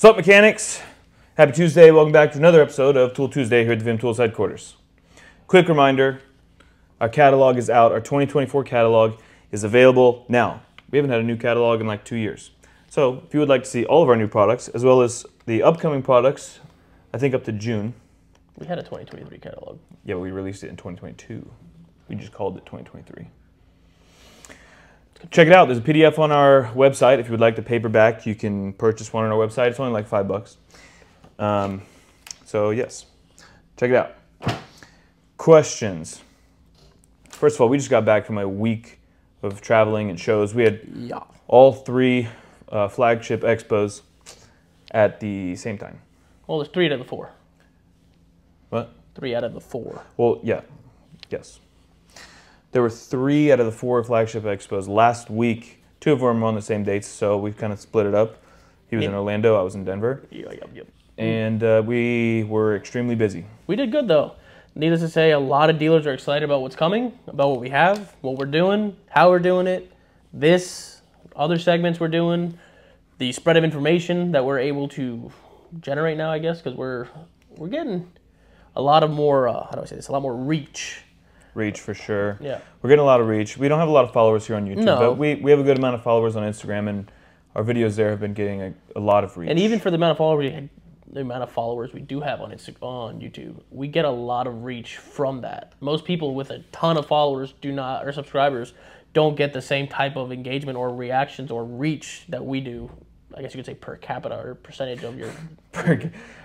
What's up, mechanics? Happy Tuesday. Welcome back to another episode of Tool Tuesday here at the VIM Tools headquarters. Quick reminder, our catalog is out. Our 2024 catalog is available now. We haven't had a new catalog in like 2 years. So if you would like to see all of our new products, as well as the upcoming products, I think up to June. We had a 2023 catalog. Yeah, but we released it in 2022. We just called it 2023. Check it out. There's a PDF on our website. If you would like the paperback, you can purchase one on our website. It's only like $5. So yes, check it out. Questions. First of all, we just got back from a week of traveling and shows. We had all three flagship expos at the same time. Well, there's 3 out of the 4. What? 3 out of the 4. Well, yeah. Yes. There were 3 out of the 4 flagship expos last week. 2 of them were on the same dates, so we kind of split it up. He was in Orlando, I was in Denver. Yep. And we were extremely busy. We did good, though. Needless to say, a lot of dealers are excited about what's coming, about what we have, what we're doing, how we're doing it, other segments we're doing, the spread of information that we're able to generate now, I guess, because we're getting a lot of more, how do I say this, a lot more reach. Reach for sure. Yeah. We're getting a lot of reach. We don't have a lot of followers here on YouTube, No. but we have a good amount of followers on Instagram, and our videos there have been getting a lot of reach. And even for the amount of followers we do have on YouTube, we get a lot of reach from that. Most people with a ton of followers or subscribers don't get the same type of engagement or reactions or reach that we do. I guess you could say per capita or percentage of your...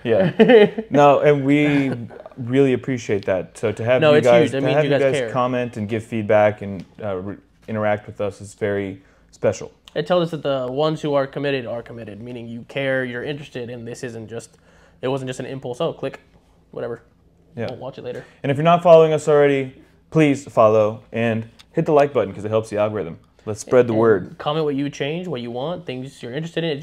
Yeah. No, and we really appreciate that. So to have you guys, comment and give feedback and interact with us is very special. It tells us that the ones who are committed, meaning you care, you're interested, and it wasn't just an impulse, oh, click, whatever. Yeah. I'll watch it later. And if you're not following us already, please follow and hit the like button because it helps the algorithm. Let's spread the word. Comment what you change, what you want, things you're interested in.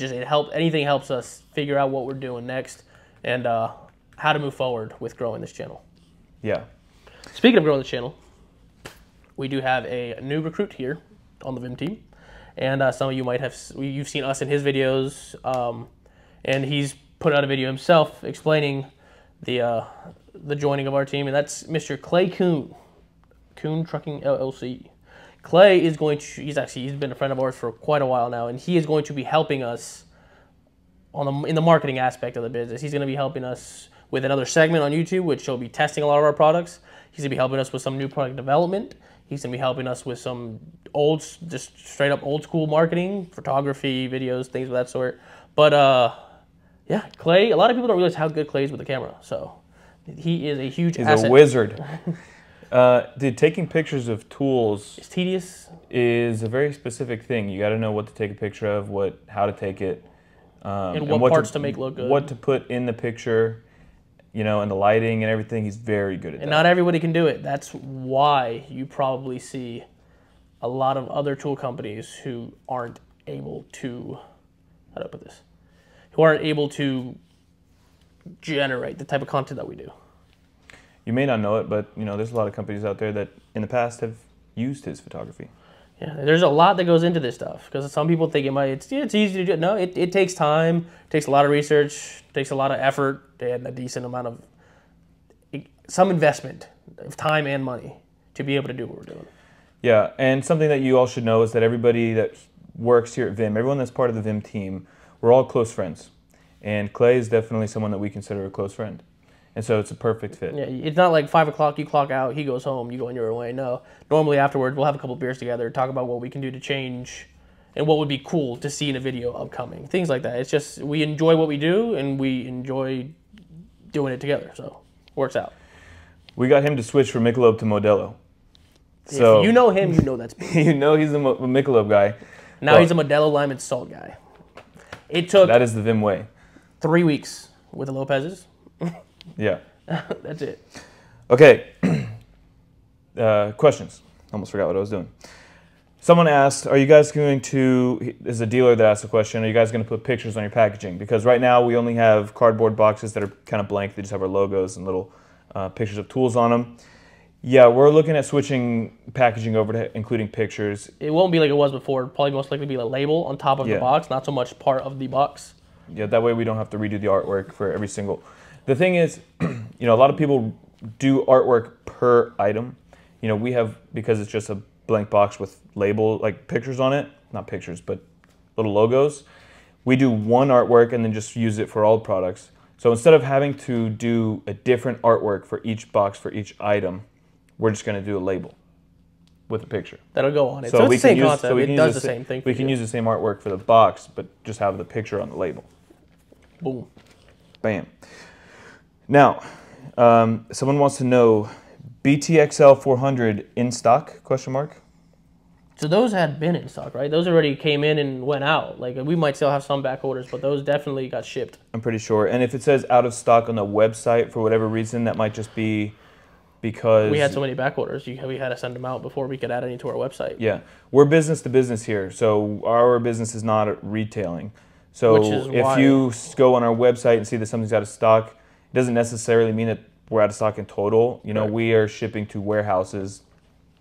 Anything helps us figure out what we're doing next and how to move forward with growing this channel. Yeah. Speaking of growing this channel, we do have a new recruit here on the VIM team. And some of you you've seen us in his videos, and he's put out a video himself explaining the joining of our team, and that's Mr. Clay Kuhn Trucking LLC. Clay is he's been a friend of ours for quite a while now, and he is going to be helping us in the marketing aspect of the business. He's going to be helping us with another segment on YouTube, which will be testing a lot of our products. He's going to be helping us with some new product development. He's going to be helping us with some just straight up old school marketing, photography, videos, things of that sort. But yeah, Clay, a lot of people don't realize how good Clay is with the camera. So he is a huge asset. He's a wizard. Dude, taking pictures of tools it's tedious. Is a very specific thing. You got to know what to take a picture of, how to take it, and what parts to make look good, what to put in the picture, and the lighting and everything. He's very good at that. And not everybody can do it. That's why you probably see a lot of other tool companies who aren't able to, how do I put this? Who aren't able to generate the type of content that we do. You may not know it, but there's a lot of companies out there that in the past have used his photography. Yeah, there's a lot that goes into this stuff because some people think it's easy to do. No, it takes time, it takes a lot of research, it takes a lot of effort and a decent amount of some investment of time and money to be able to do what we're doing. Yeah, and something that you all should know is that everybody that works here at VIM, everyone that's part of the VIM team, we're all close friends. And Clay is definitely someone that we consider a close friend. And so it's a perfect fit. Yeah, it's not like 5 o'clock, you clock out, he goes home, you go on your way. No, normally afterwards we'll have a couple beers together, talk about what we can do to change and what would be cool to see in a video upcoming. Things like that. It's just we enjoy what we do and we enjoy doing it together. So it works out. We got him to switch from Michelob to Modelo. So if you know him, you know that's me. he's a Michelob guy. Now he's a Modelo lime and salt guy. It took that is the VIM way. 3 weeks with the Lopez's. Yeah. That's it. Okay. Questions. Almost forgot what I was doing. Someone asked, are you guys going to, this is a dealer that asked a question, are you guys going to put pictures on your packaging? Because right now we only have cardboard boxes that are kind of blank. They just have our logos and little pictures of tools on them. Yeah, we're looking at switching packaging over to including pictures. It won't be like it was before. It'll probably most likely be a label on top of the box, not so much part of the box. Yeah, that way we don't have to redo the artwork for every single. The thing is, a lot of people do artwork per item. We have, because it's just a blank box with label, like pictures on it, not pictures, but little logos. We do one artwork and then just use it for all products. So instead of having to do a different artwork for each box for each item, we're just going to do a label with a picture. That'll go on it. So it's the same concept. It does the same thing. We can use the same artwork for the box, but just have the picture on the label. Boom. Bam. Now, someone wants to know, BTXL 400 in stock, question mark? So those had been in stock, right? Those already came in and went out. Like, we might still have some back orders, but those definitely got shipped. I'm pretty sure. And if it says out of stock on the website for whatever reason, that might just be because we had so many back orders. We had to send them out before we could add any to our website. Yeah. We're business to business here, so our business is not retailing. So if you go on our website and see that something's out of stock, it doesn't necessarily mean that we're out of stock in total. Right. We are shipping to warehouses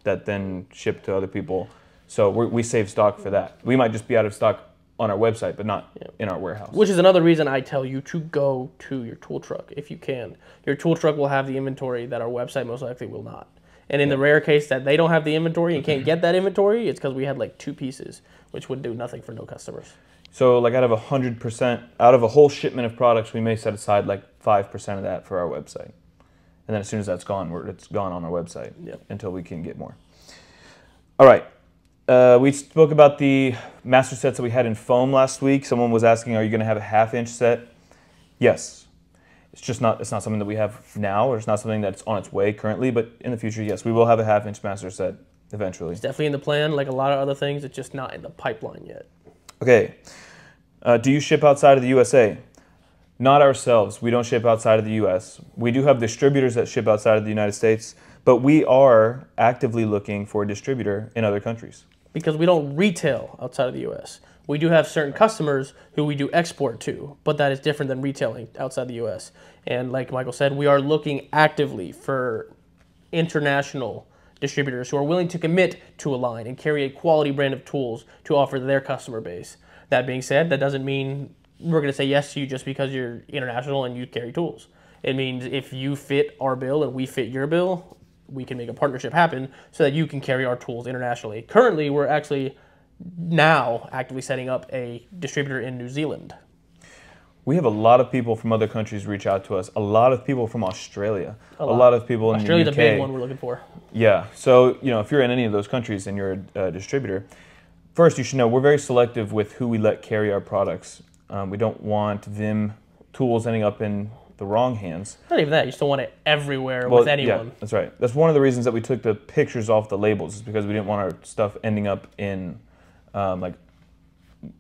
that then ship to other people. So we save stock for that. We might just be out of stock on our website, but not in our warehouse. Which is another reason I tell you to go to your tool truck if you can. Your tool truck will have the inventory that our website most likely will not. And in the rare case that they don't have the inventory and can't get that inventory, it's because we had like 2 pieces, which would do nothing for no customers. So like out of 100%, out of a whole shipment of products, we may set aside like 5% of that for our website. And then as soon as that's gone, it's gone on our website until we can get more. All right. We spoke about the master sets that we had in foam last week. Someone was asking, are you going to have a 1/2 inch set? Yes. It's not something that we have now, or it's not something that's on its way currently, but in the future, yes, we will have a 1/2 inch master set eventually. It's definitely in the plan, like a lot of other things. It's just not in the pipeline yet. Okay. Do you ship outside of the USA? Not ourselves. We don't ship outside of the US. We do have distributors that ship outside of the United States, but we are actively looking for a distributor in other countries. Because we don't retail outside of the U.S. We do have certain customers who we do export to, but that is different than retailing outside the U.S. And like Michael said, we are looking actively for international distributors who are willing to commit to a line and carry a quality brand of tools to offer their customer base. That being said, that doesn't mean we're going to say yes to you just because you're international and you carry tools. It means if you fit our bill and we fit your bill, we can make a partnership happen so that you can carry our tools internationally. Currently, we're actually now actively setting up a distributor in New Zealand. We have a lot of people from other countries reach out to us. A lot of people from Australia. A lot of people in the UK. Australia's a big one we're looking for. Yeah. So, if you're in any of those countries and you're a distributor, first you should know we're very selective with who we let carry our products. We don't want VIM tools ending up in the wrong hands. Not even that, you still want it everywhere with anyone. Yeah, that's right. That's one of the reasons that we took the pictures off the labels, is because we didn't want our stuff ending up in like,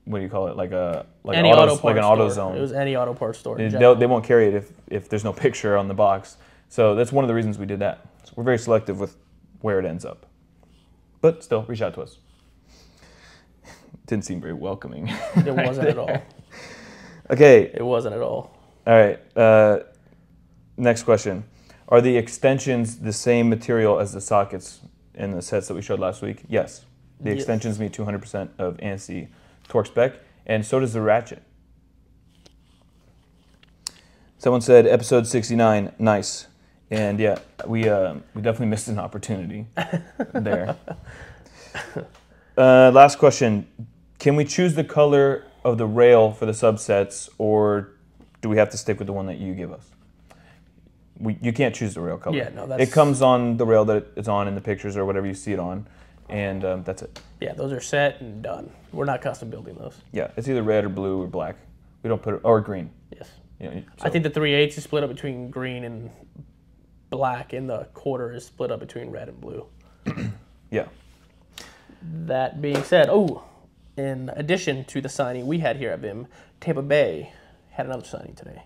what do you call it? Like an auto zone. It was any auto parts store. They won't carry it if there's no picture on the box. So that's one of the reasons we did that. So we're very selective with where it ends up. But still, reach out to us. Didn't seem very welcoming. It wasn't at all. Okay. It wasn't at all. All right. Next question. Are the extensions the same material as the sockets in the sets that we showed last week? Yes. The extensions meet 200% of ANSI torque spec, and so does the ratchet. Someone said episode 69, nice. And yeah, we definitely missed an opportunity there. Last question. Can we choose the color of the rail for the subsets, or do we have to stick with the one that you give us? You can't choose the rail color. Yeah, no, that's... It comes on the rail that it's on in the pictures or whatever you see it on, and that's it. Yeah, those are set and done. We're not custom building those. Yeah, it's either red or blue or black. We don't put it, or green. Yes. So. I think the 3/8 is split up between green and black, and the quarter is split up between red and blue. Yeah. That being said, in addition to the signing we had here at VIM, Tampa Bay had another signing today.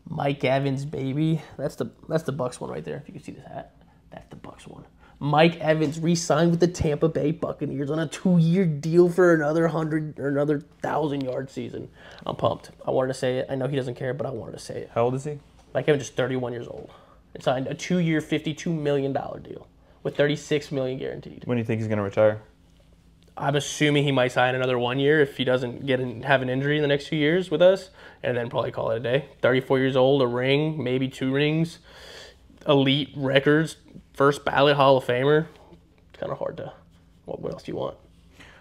Mike Evans, baby. That's the Bucks one right there. If you can see this hat, that's the Bucks one. Mike Evans re-signed with the Tampa Bay Buccaneers on a 2-year deal for another 100 or another 1,000-yard season. I'm pumped. I wanted to say it. I know he doesn't care, but I wanted to say it. How old is he? Mike Evans is 31 years old. He signed a 2-year, $52 million deal with $36 million guaranteed. When do you think he's going to retire? I'm assuming he might sign another 1 year if he doesn't have an injury in the next few years with us, and then probably call it a day. 34 years old, a ring, maybe 2 rings, elite records, first ballot Hall of Famer. It's kind of hard to. What else do you want?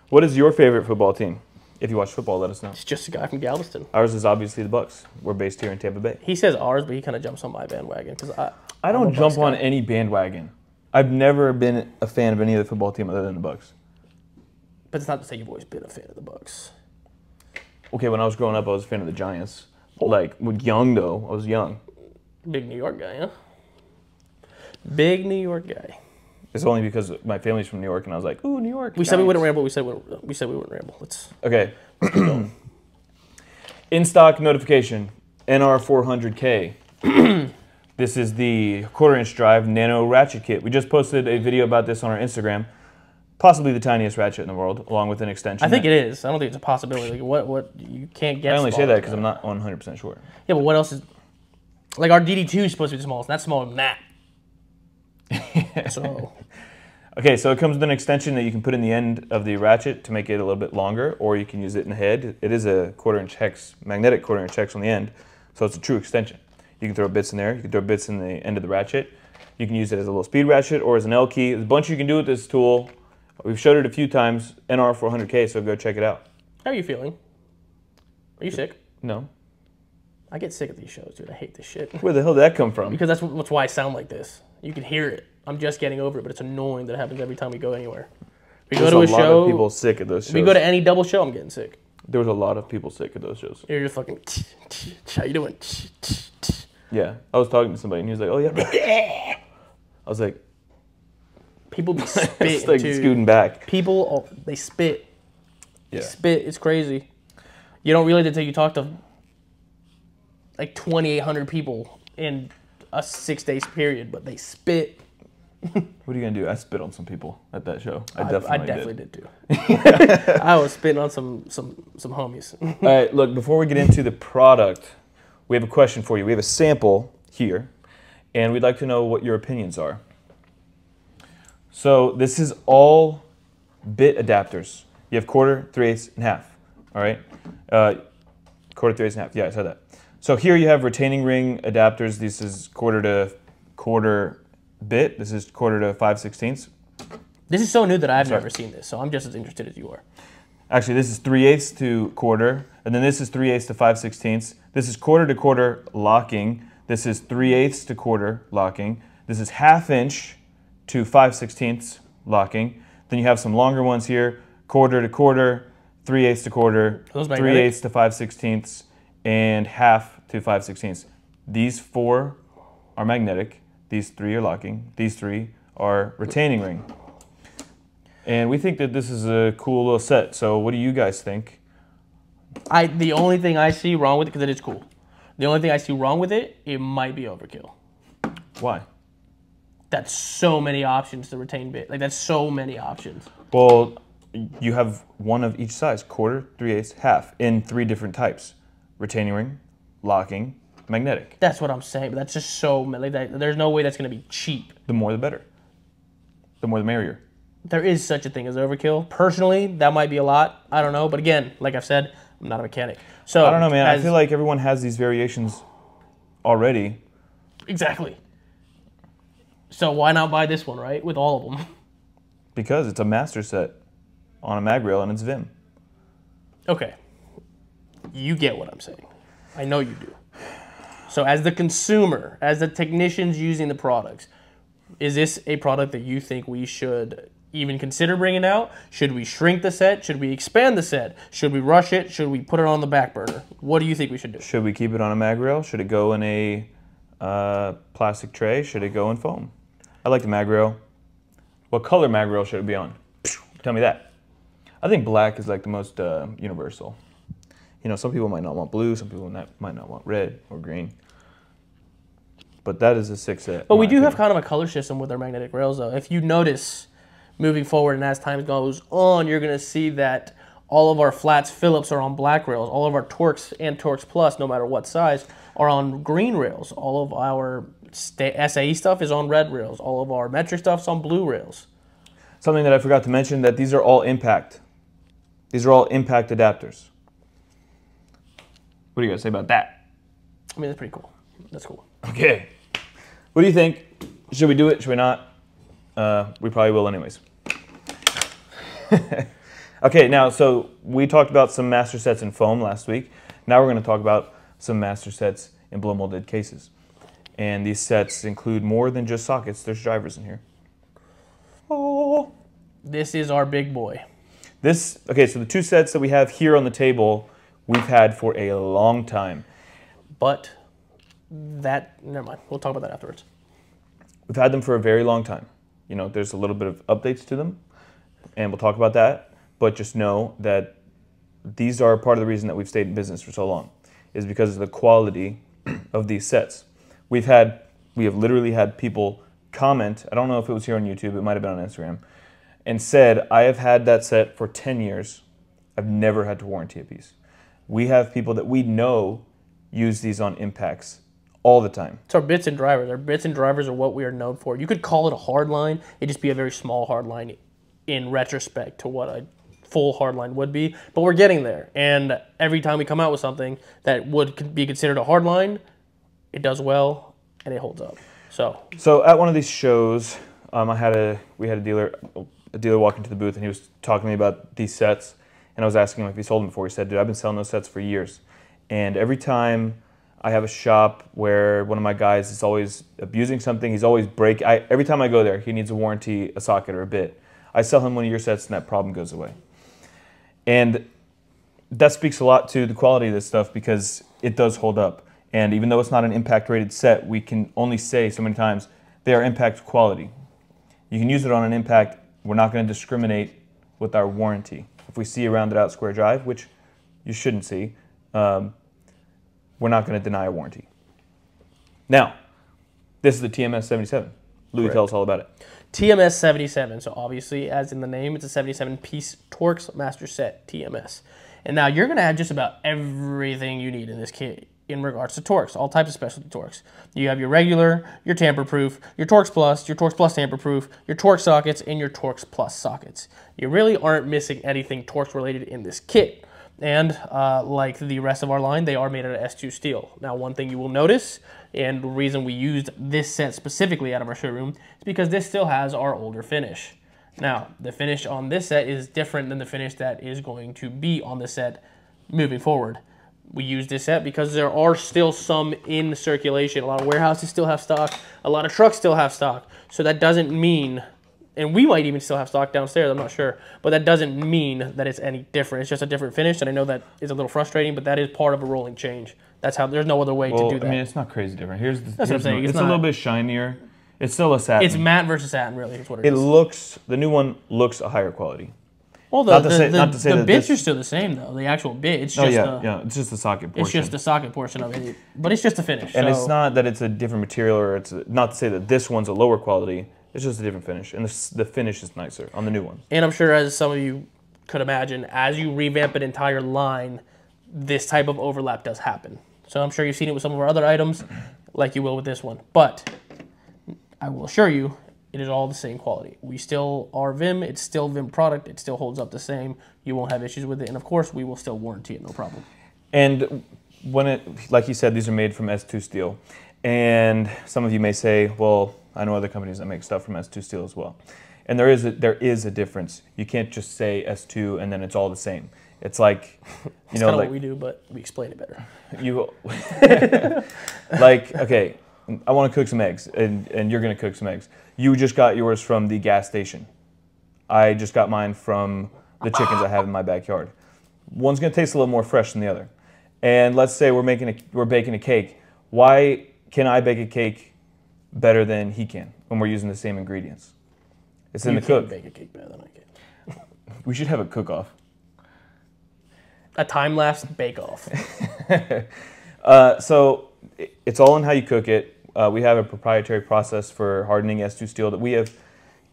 What is your favorite football team? If you watch football, let us know. It's just a guy from Galveston. Ours is obviously the Bucks. We're based here in Tampa Bay. He says ours, but he kind of jumps on my bandwagon because I don't jump on any bandwagon. I've never been a fan of any other football team other than the Bucks. But it's not to say you've always been a fan of the Bucks. Okay, when I was growing up, I was a fan of the Giants. Like, young though, I was young. Big New York guy, huh? Big New York guy. It's only because my family's from New York, and I was like, "Ooh, New York." We said we wouldn't ramble. We said we wouldn't ramble. Let's. Okay. In stock notification, NR 400K. This is the 1/4-inch drive nano ratchet kit. We just posted a video about this on our Instagram. Possibly the tiniest ratchet in the world, along with an extension. I think it is. I don't think it's a possibility. Like, what you can't get. I only say that because I'm not 100% sure. Yeah, but what else is? Like our DD2 is supposed to be the smallest. And that's smaller than that. So. Okay, so it comes with an extension that you can put in the end of the ratchet to make it a little bit longer, or you can use it in the head. It is a 1/4-inch hex, magnetic 1/4-inch hex on the end, so it's a true extension. You can throw bits in there. You can throw bits in the end of the ratchet. You can use it as a little speed ratchet or as an L key. There's a bunch you can do with this tool. We've showed it a few times. NR 400K, so go check it out. How are you feeling? Are you sick? No. I get sick of these shows, dude. I hate this shit. Where the hell did that come from? Because that's why I sound like this. You can hear it. I'm just getting over it, but it's annoying that it happens every time we go anywhere. We go to a show. There's a lot of people sick at those shows. We go to any double show, I'm getting sick. There was a lot of people sick at those shows. You're just fucking. How you doing? Yeah, I was talking to somebody and he was like, "Oh yeah." I was like, people be spitting. It's like scooting back. People, they spit. Yeah. They spit. It's crazy. You don't realize it until you talk to like 2,800 people in a 6 days period, but they spit. What are you gonna do? I spit on some people at that show. I definitely did too. I was spitting on some homies. All right, look. Before we get into the product, we have a question for you. We have a sample here, and we'd like to know what your opinions are. So this is all bit adapters. You have 1/4, 3/8, and half. All right, 1/4, 3/8, and half. Yeah, I said that. So here you have retaining ring adapters. This is 1/4 to 1/4 bit. This is 1/4 to 5/16. This is so new that I've never seen this, so I'm just as interested as you are. Actually, this is 3/8 to 1/4, and then this is 3/8 to 5/16. This is 1/4 to 1/4 locking. This is 3/8 to 1/4 locking. This is 1/2 to 5/16 locking. Then you have some longer ones here: 1/4 to 1/4, 3/8 to 1/4, 3/8 to 5/16, and 1/2 to 5/16. These 4 are magnetic. These 3 are locking. These 3 are retaining ring. And we think that this is a cool little set. So what do you guys think? The only thing I see wrong with it, because it is cool, the only thing I see wrong with it, it might be overkill. Why? That's so many options to retain bit. Like, that's so many options. Well, you have one of each size: 1/4, 3/8, 1/2, in 3 different types: retaining ring, locking, magnetic. That's what I'm saying, but that's just so many. Like, there's no way that's going to be cheap. The more the better. The more the merrier. There is such a thing as overkill. Personally, that might be a lot. I don't know. But again, like I've said, I'm not a mechanic. So I don't know, man. I feel like everyone has these variations already. Exactly. So why not buy this one, right? With all of them. Because it's a master set on a mag rail and it's VIM. Okay. You get what I'm saying. I know you do. So as the consumer, as the technicians using the products, is this a product that you think we should even consider bringing out? Should we shrink the set? Should we expand the set? Should we rush it? Should we put it on the back burner? What do you think we should do? Should we keep it on a mag rail? Should it go in a plastic tray? Should it go in foam? I like the mag rail. What color mag rail should it be on? Tell me that. I think black is like the most universal. You know, some people might not want blue, some people might not want red or green. But that is a 6 set. But we do have kind of a color system with our magnetic rails, though. If you notice, moving forward and as time goes on, you're going to see that all of our flats Phillips are on black rails. All of our Torx and Torx Plus, no matter what size, are on green rails. All of our SAE stuff is on red rails. All of our metric stuff is on blue rails. Something that I forgot to mention, that these are all impact. These are all impact adapters. What do you guys say about that? I mean, that's pretty cool. That's cool. Okay. What do you think? Should we do it? Should we not? We probably will anyways. Okay, now, so we talked about some master sets in foam last week. Now we're going to talk about some master sets in blow molded cases. And these sets include more than just sockets. There's drivers in here. Oh. This is our big boy. Okay, so the two sets that we have here on the table, we've had for a long time. But never mind. We'll talk about that afterwards. We've had them for a very long time. You know, there's a little bit of updates to them, and we'll talk about that. But just know that these are part of the reason that we've stayed in business for so long, is because of the quality of these sets. We have literally had people comment, I don't know if it was here on YouTube, it might have been on Instagram, and said, I have had that set for 10 years. I've never had to warranty a piece. We have people that we know use these on impacts all the time. It's our bits and drivers. Our bits and drivers are what we are known for. You could call it a hard line. It'd just be a very small hard line in retrospect to what a full hard line would be. But we're getting there. And every time we come out with something that would be considered a hard line, it does well and it holds up. So at one of these shows, we had a dealer walk into the booth, and he was talking to me about these sets, and I was asking him if he sold them before. He said, dude, I've been selling those sets for years, and every time I have a shop where one of my guys is always abusing something, he's always every time I go there, he needs a warranty, a socket, or a bit. I sell him one of your sets, and that problem goes away. And that speaks a lot to the quality of this stuff, because it does hold up. And even though it's not an impact rated set, we can only say so many times they are impact quality. You can use it on an impact. We're not going to discriminate with our warranty. If we see a rounded out square drive, which you shouldn't see, we're not going to deny a warranty. Now, this is the TMS 77. Louis, tell us all about it. TMS 77. So obviously, as in the name, it's a 77-piece Torx Master Set TMS. And now you're going to have just about everything you need in this kit in regards to Torx, all types of specialty Torx. You have your regular, your tamper-proof, your Torx Plus tamper-proof, your Torx sockets, and your Torx Plus sockets. You really aren't missing anything Torx-related in this kit. And like the rest of our line, they are made out of S2 steel. Now, one thing you will notice, and the reason we used this set specifically out of our showroom, is because this still has our older finish. Now, the finish on this set is different than the finish that is going to be on the set moving forward. We use this set because there are still some in circulation. A lot of warehouses still have stock. A lot of trucks still have stock. So that doesn't mean, and we might even still have stock downstairs, I'm not sure, but that doesn't mean that it's any different. It's just a different finish, and I know that is a little frustrating, but that is part of a rolling change. That's how, there's no other way to do that. I mean, it's not crazy different. That's what I'm saying. It's a little bit shinier. It's still a satin. It's matte versus satin, really, is what it is. The new one looks a higher quality. Well, the bits are still the same, though. The actual bit, it's just it's just the socket portion. It's just the socket portion of it, but it's just a finish. And it's not that it's a different material, or it's not to say that this one's a lower quality. It's just a different finish, and the finish is nicer on the new one. And I'm sure, as some of you could imagine, as you revamp an entire line, this type of overlap does happen. So I'm sure you've seen it with some of our other items, like you will with this one. But I will assure you, it is all the same quality. We still are VIM. It's still VIM product. It still holds up the same. You won't have issues with it. And of course, we will still warranty it, no problem. And like you said, these are made from S2 steel. And some of you may say, well, I know other companies that make stuff from S2 steel as well. And there is a difference. You can't just say S2 and then it's all the same. It's like, it's kind of what we do, but we explain it better. Okay, I want to cook some eggs, and you're going to cook some eggs. You just got yours from the gas station. I just got mine from the chickens I have in my backyard. One's going to taste a little more fresh than the other. And let's say we're baking a cake. Why can I bake a cake better than he can when we're using the same ingredients? It's in the cook. You can't bake a cake better than I can. We should have a cook-off. A time-lapse bake-off. So it's all in how you cook it. We have a proprietary process for hardening S2 steel that we have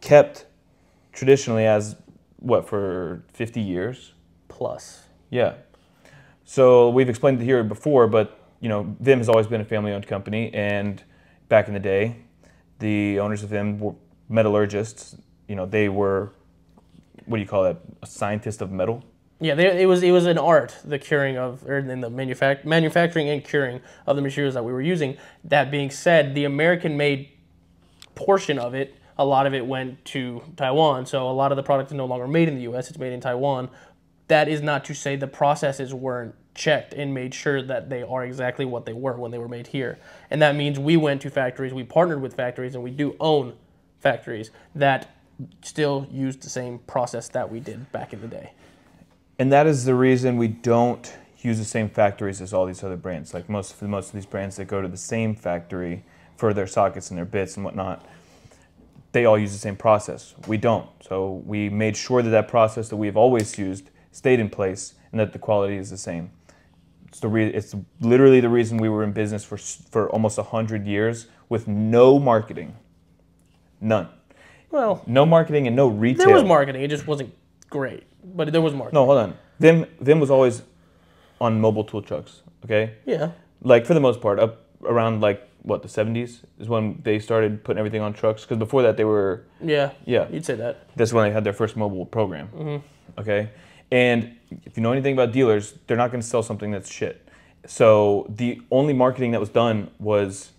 kept traditionally as, for 50 years? Plus. Yeah. So we've explained it here before, but VIM has always been a family-owned company, and back in the day, the owners of VIM were metallurgists. They were, what do you call that, a scientist of metal? Yeah, it was an art, the curing of, or in the manufacturing and curing of the materials that we were using. That being said, the American-made portion of it, a lot of it went to Taiwan. So a lot of the product is no longer made in the U.S. It's made in Taiwan. That is not to say the processes weren't checked and made sure that they are exactly what they were when they were made here. And that means we went to factories, we partnered with factories, and we do own factories that still use the same process that we did back in the day. And that is the reason we don't use the same factories as all these other brands. Like most of these brands that go to the same factory for their sockets and their bits and whatnot, they all use the same process. We don't. So we made sure that that process that we've always used stayed in place and that the quality is the same. It's literally the reason we were in business for almost 100 years with no marketing. None. Well, no marketing and no retail. There was marketing. It just wasn't great, but there was marketing. No, hold on. VIM was always on mobile tool trucks, okay? Yeah. Like, for the most part, up around, like, what, the 70s is when they started putting everything on trucks? Because before that, they were... Yeah, yeah, you'd say that. That's when they had their first mobile program, okay? And if you know anything about dealers, they're not going to sell something that's shit. So the only marketing that was done was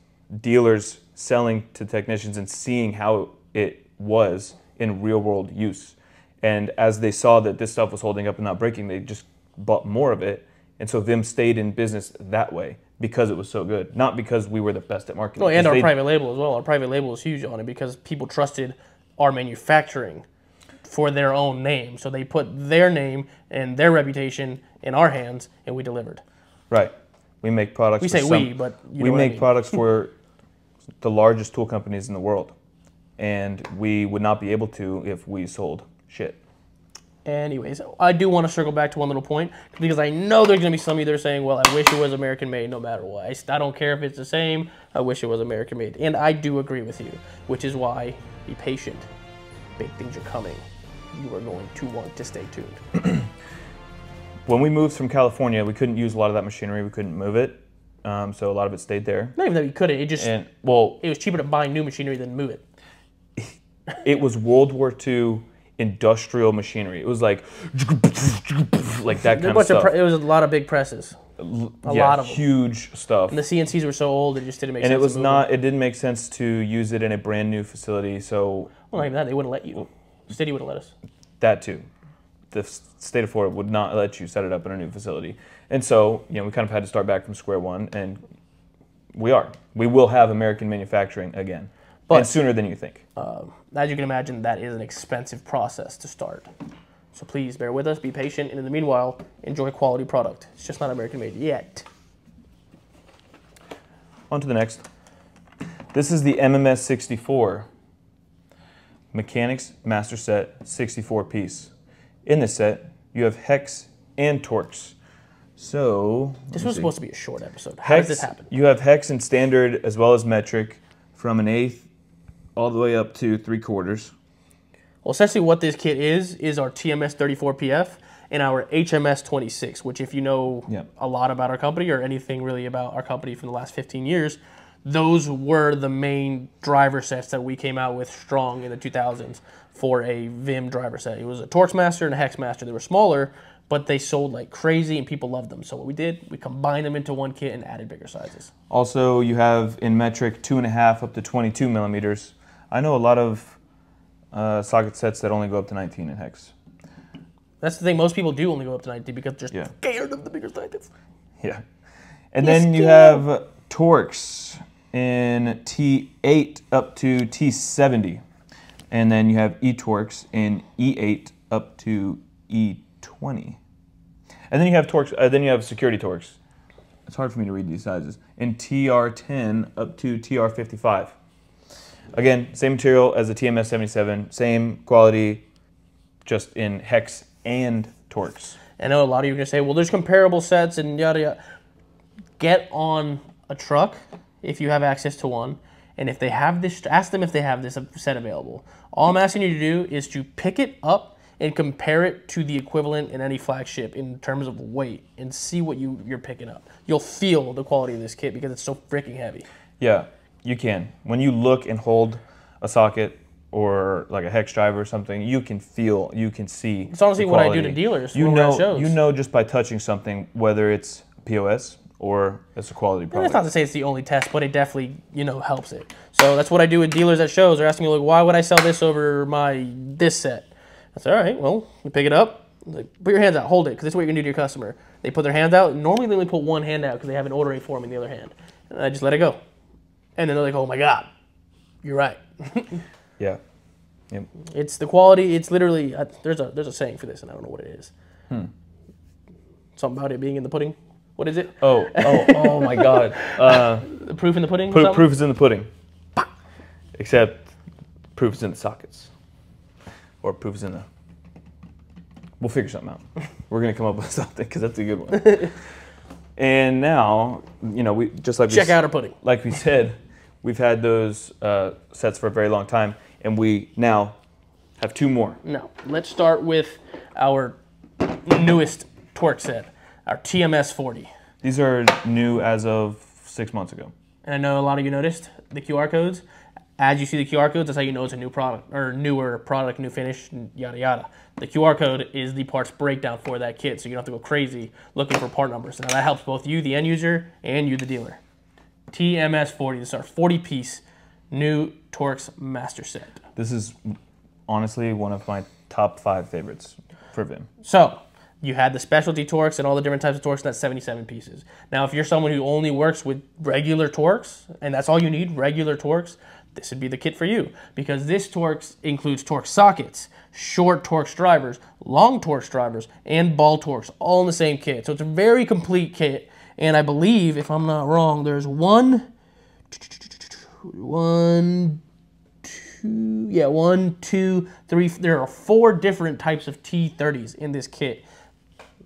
dealers selling to technicians and seeing how it was in real-world use. And as they saw that this stuff was holding up and not breaking, they just bought more of it. And so VIM stayed in business that way because it was so good, not because we were the best at marketing. Oh, and our private label as well. Our private label was huge on it because people trusted our manufacturing for their own name. So they put their name and their reputation in our hands, and we delivered. Right. We make products. We say we, but you know what I mean. Products for the largest tool companies in the world, and we would not be able to if we sold shit. Anyways, I do want to circle back to one little point because I know there's going to be some of you that are saying, well, I wish it was American made no matter what. I don't care if it's the same. I wish it was American made. And I do agree with you, which is why be patient. Big things are coming. You are going to want to stay tuned. When we moved from California, we couldn't use a lot of that machinery. We couldn't move it. So a lot of it stayed there. Not even that you couldn't. It just, it was cheaper to buy new machinery than move it. It was World War II industrial machinery. It was like that kind of stuff. It was a lot of big presses. A lot of them. Huge stuff. And the CNCs were so old, it just didn't make sense. And it was not. It didn't make sense to use it in a brand new facility. So well, not even that. They wouldn't let you. The city wouldn't let us. That too. The state of Florida would not let you set it up in a new facility. And so, we kind of had to start back from square one, and we will have American manufacturing again, and sooner than you think. As you can imagine, that is an expensive process to start. So please bear with us, be patient, and in the meanwhile, enjoy quality product. It's just not American made yet. On to the next. This is the MMS 64. Mechanics Master Set 64 piece. In this set, you have hex and Torx. So this was supposed to be a short episode. How does this happen? You have hex and standard as well as metric from 1/8 all the way up to 3/4. Well, essentially what this kit is our TMS 34 PF and our HMS 26, which if you know a lot about our company or anything really about our company from the last 15 years, those were the main driver sets that we came out with strong in the 2000s for a VIM driver set. It was a Torx Master and a Hex Master. They were smaller, but they sold like crazy and people loved them. So what we did, we combined them into one kit and added bigger sizes. Also, you have in metric 2.5 up to 22 millimeters. I know a lot of socket sets that only go up to 19 in hex. That's the thing. Most people do only go up to 19 because they're scared of the bigger sockets. Yeah. And then you have Torx in T8 up to T70. And then you have E-Torx in E8 up to E20. And then you have Torx, then you have security Torx. It's hard for me to read these sizes. In TR10 up to TR55. Again, same material as the TMS 77, same quality, just in hex and Torx. I know a lot of you are going to say, well, there's comparable sets and yada yada. Get on a truck if you have access to one. And if they have this, ask them if they have this set available. All I'm asking you to do is to pick it up and compare it to the equivalent in any flagship in terms of weight and see what you're picking up. You'll feel the quality of this kit because it's so freaking heavy. Yeah, you can. When you look and hold a socket or like a hex driver or something, you can feel, you can see. It's honestly what I do to dealers. You know just by touching something whether it's POS or it's a quality product. And that's not to say it's the only test, but it definitely, helps it. So that's what I do with dealers at shows. They're asking me, like, why would I sell this over this set? I said, all right, well, you pick it up, like, put your hands out, hold it, because this is what you're going to do to your customer. They put their hands out. Normally they only put one hand out because they have an ordering form in the other hand. And I just let it go. And then they're like, oh my God, you're right. Yeah. Yep. It's the quality. It's literally, there's a saying for this, and I don't know what it is. Something about it being in the pudding. What is it? Oh my God. The proof in the pudding? Proof is in the pudding. Except proof is in the sockets. Or proof is in the... We'll figure something out. We're going to come up with something because that's a good one. And now, we just like... Check out our pudding. Like we said, we've had those sets for a very long time. And we now have 2 more. No. Let's start with our newest torque set, our TMS 40. These are new as of 6 months ago. And I know a lot of you noticed the QR codes. As you see the QR codes, that's how you know it's a new product, or newer product, new finish, yada yada. The QR code is the parts breakdown for that kit, so you don't have to go crazy looking for part numbers. Now that helps both you, the end user, and you, the dealer. TMS 40, this is our 40-piece new Torx Master Set. This is honestly one of my top 5 favorites for VIM. So, you had the specialty Torx and all the different types of Torx, and that's 77 pieces. Now, if you're someone who only works with regular Torx, and that's all you need, regular Torx, this would be the kit for you, because this Torx includes Torx sockets, short Torx drivers, long Torx drivers, and ball Torx, all in the same kit. So it's a very complete kit, and I believe, if I'm not wrong, there's one, two, three, there are 4 different types of T30s in this kit.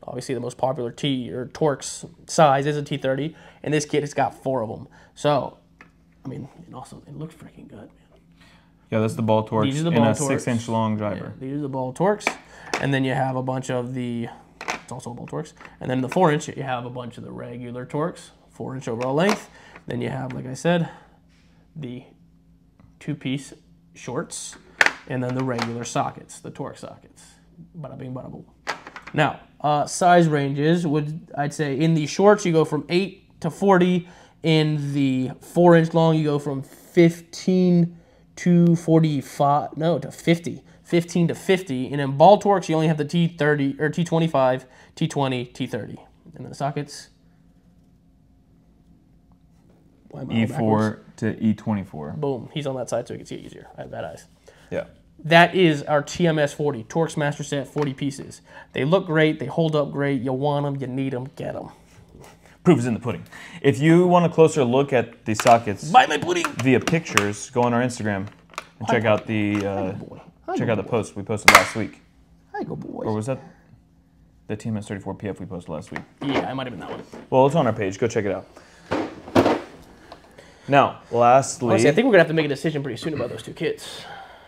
Obviously, the most popular Torx size is a T30, and this kit has got 4 of them. So, I mean, and also, it looks freaking good, man. Yeah, that's the ball Torx These are the in ball a Torx. 6-inch long driver. Yeah, these are the ball Torx. And then you have a bunch of it's also a ball Torx. And then the 4-inch, you have a bunch of the regular Torx, 4-inch overall length. Then you have, like I said, the 2-piece shorts, and then the regular sockets, the Torx sockets. Bada bing, bada boom. Now, size ranges, I'd say in the shorts, you go from 8 to 40. In the 4-inch long, you go from 15 to 45, no, to 50. 15 to 50. And in ball Torx, you only have the T30, or T25, T20, T30. And then the sockets. E4 to E24. Boom. He's on that side so he can see it easier. I have bad eyes. Yeah. That is our TMS 40, Torx Master Set, 40 pieces. They look great. They hold up great. You want them. You need them. Get them. Proof is in the pudding. If you want a closer look at the sockets buy my pudding via pictures, go on our Instagram and check out the post we posted last week. Hi, go boys. Or was that the TMS 34 PF we posted last week? Yeah, it might have been that one. Well, it's on our page. Go check it out. Now, lastly... Honestly, I think we're going to have to make a decision pretty soon about those 2 kits.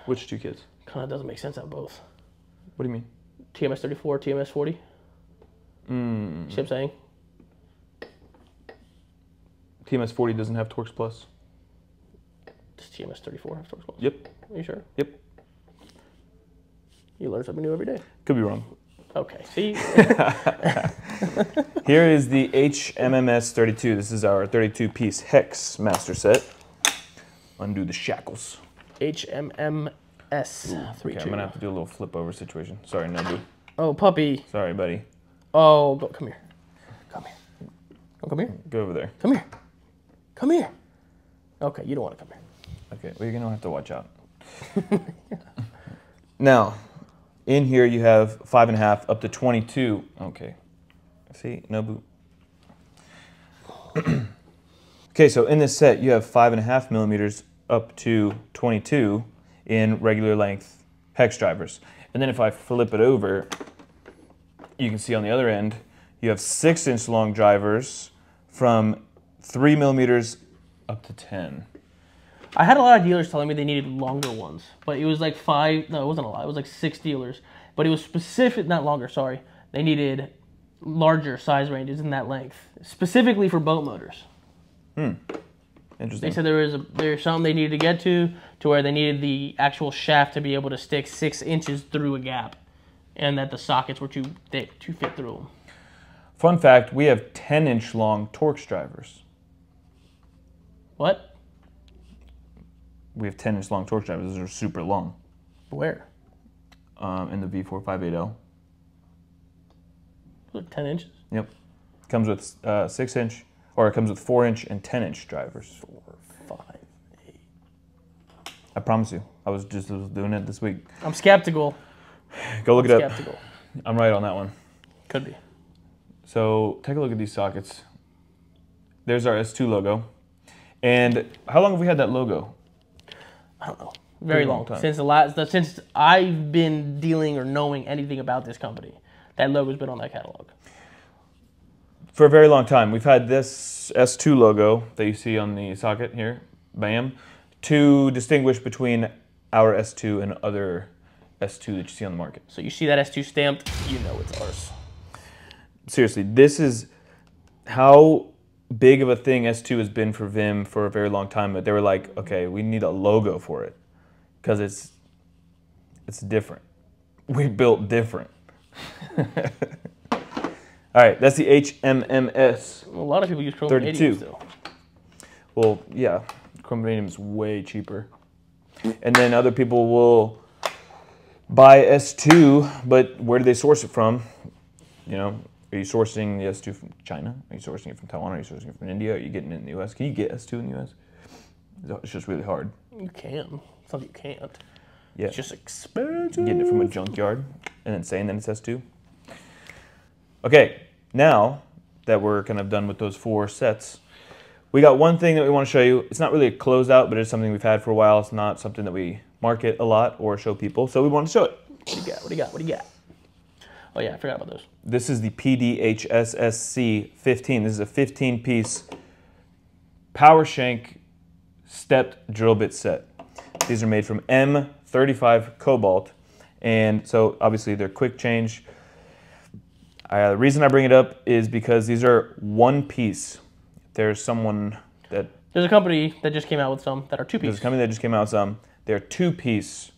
Which 2 kits? Kind of doesn't make sense on both. What do you mean? TMS 34, TMS 40. See what I'm saying? TMS 40 doesn't have Torx Plus. Does TMS 34 have Torx Plus? Yep. Are you sure? Yep. You learn something new every day. Could be wrong. Okay, see? Here is the HMMS 32. This is our 32-piece hex master set. Undo the shackles. HMMS 32. Okay, I'm going to have to do a little flip over situation. Sorry, Nobu. Oh, puppy. Sorry, buddy. Oh, come here. Come here. Oh, come here. Go over there. Come here. Come here. Okay, you don't want to come here. Okay, well, you're going to have to watch out. Now, in here you have 5.5 up to 22. Okay. See, Nobu. Okay, so in this set you have 5.5 millimeters up to 22 in regular length hex drivers. And then if I flip it over, you can see on the other end you have 6-inch long drivers from 3 millimeters up to 10. I had a lot of dealers telling me they needed longer ones, but it was like 5, no, it wasn't a lot, it was like 6 dealers. But it was specific, not longer, sorry. They needed larger size ranges in that length, specifically for boat motors. Interesting. They said there's something they needed to get to where they needed the actual shaft to be able to stick 6 inches through a gap, and that the sockets were too thick to fit through them. Fun fact, we have 10-inch long Torx drivers. What? We have 10-inch long Torx drivers. Those are super long. Where? In the V4580. 10 inches? Yep. Comes with 6-inch, or it comes with 4-inch and 10-inch drivers. 4, 5, 8. I promise you. I was doing it this week. I'm skeptical. Go look it up. Skeptical. I'm right on that one. Could be. So take a look at these sockets. There's our S2 logo. And how long have we had that logo? I don't know. Very long time. Since I've been dealing or knowing anything about this company, that logo's been on that catalog. For a very long time. We've had this S2 logo that you see on the socket here, BAM, to distinguish between our S2 and other S2 that you see on the market. So you see that S2 stamped, you know it's ours. Seriously, this is how big of a thing S2 has been for VIM for a very long time, but they were like, okay, we need a logo for it because it's different. We built different. All right, that's the HMMS. A lot of people use Chrome 32. Vanadium still. Well, yeah, Chrome Vanadium is way cheaper. And then other people will buy S2, but where do they source it from? You know, are you sourcing the S2 from China? Are you sourcing it from Taiwan? Are you sourcing it from India? Are you getting it in the US? Can you get S2 in the US? It's just really hard. You can. It's not that you can't. Yeah. It's just expensive. Getting it from a junkyard and then saying that it's S2. Okay, now that we're kind of done with those 4 sets, we got one thing that we want to show you. It's not really a closeout, but it's something we've had for a while. It's not something that we market a lot or show people, so we want to show it. What do you got? What do you got? What do you got? Oh yeah, I forgot about those. This is the PDHSSC 15. This is a 15-piece power shank stepped drill bit set. These are made from M35 cobalt, and so obviously they're quick change. The reason I bring it up is because these are one piece. There's a company that just came out with some that are 2-piece. There's a company that just came out with some. They're 2-piece.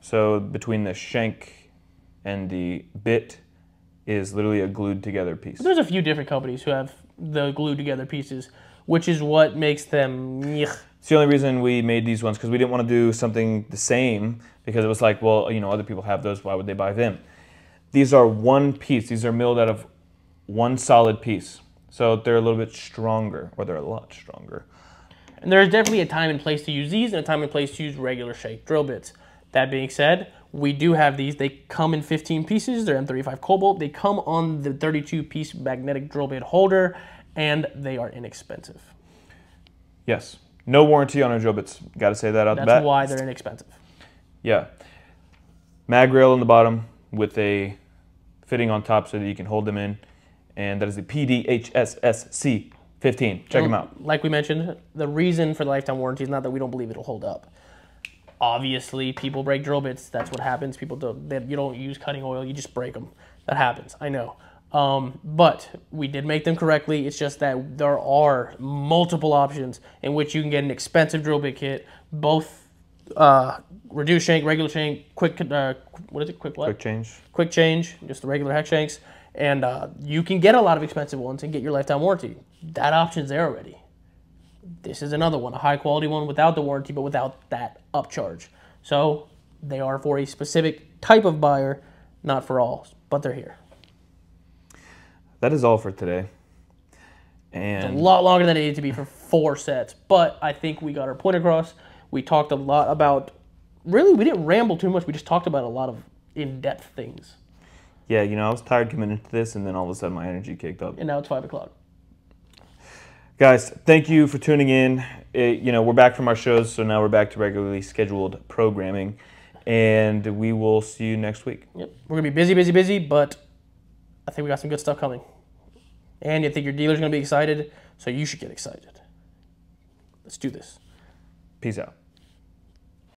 So between the shank and the bit is literally a glued together piece. There's a few different companies who have the glued together pieces, which is what makes them. It's the only reason we made these ones, because we didn't want to do something the same, because it was like, well, you know, other people have those. Why would they buy them? These are one piece. These are milled out of one solid piece. So they're a little bit stronger, or they're a lot stronger. And there's definitely a time and place to use these and a time and place to use regular shank drill bits. That being said, we do have these. They come in 15 pieces. They're M35 cobalt. They come on the 32-piece magnetic drill bit holder, and they are inexpensive. Yes. No warranty on our drill bits. Got to say that out the bat. That's why they're inexpensive. Yeah. Mag rail on the bottom with a fitting on top so that you can hold them in. And that is the PDHSSC 15. Check them out. Like we mentioned, the reason for the lifetime warranty is not that we don't believe it'll hold up. Obviously, people break drill bits. That's what happens. People you don't use cutting oil. You just break them. That happens. I know. But we did make them correctly. It's just that there are multiple options in which you can get an expensive drill bit kit, both reduced shank, regular shank, quick, what is it? Quick what? Quick change. Quick change, just the regular hex shanks. And you can get a lot of expensive ones and get your lifetime warranty. That option's there already. This is another one, a high quality one without the warranty, but without that upcharge. So they are for a specific type of buyer, not for all, but they're here. That is all for today. And it's a lot longer than it needed to be for 4 sets, but I think we got our point across. We talked a lot about, really, we didn't ramble too much. We just talked about a lot of in-depth things. Yeah, you know, I was tired coming into this, and then all of a sudden my energy kicked up. And now it's 5 o'clock. Guys, thank you for tuning in. You know, we're back from our shows, so now we're back to regularly scheduled programming, and we will see you next week. Yep, we're going to be busy, busy, busy, but I think we got some good stuff coming. And you think your dealer's going to be excited, so you should get excited. Let's do this. Peace out.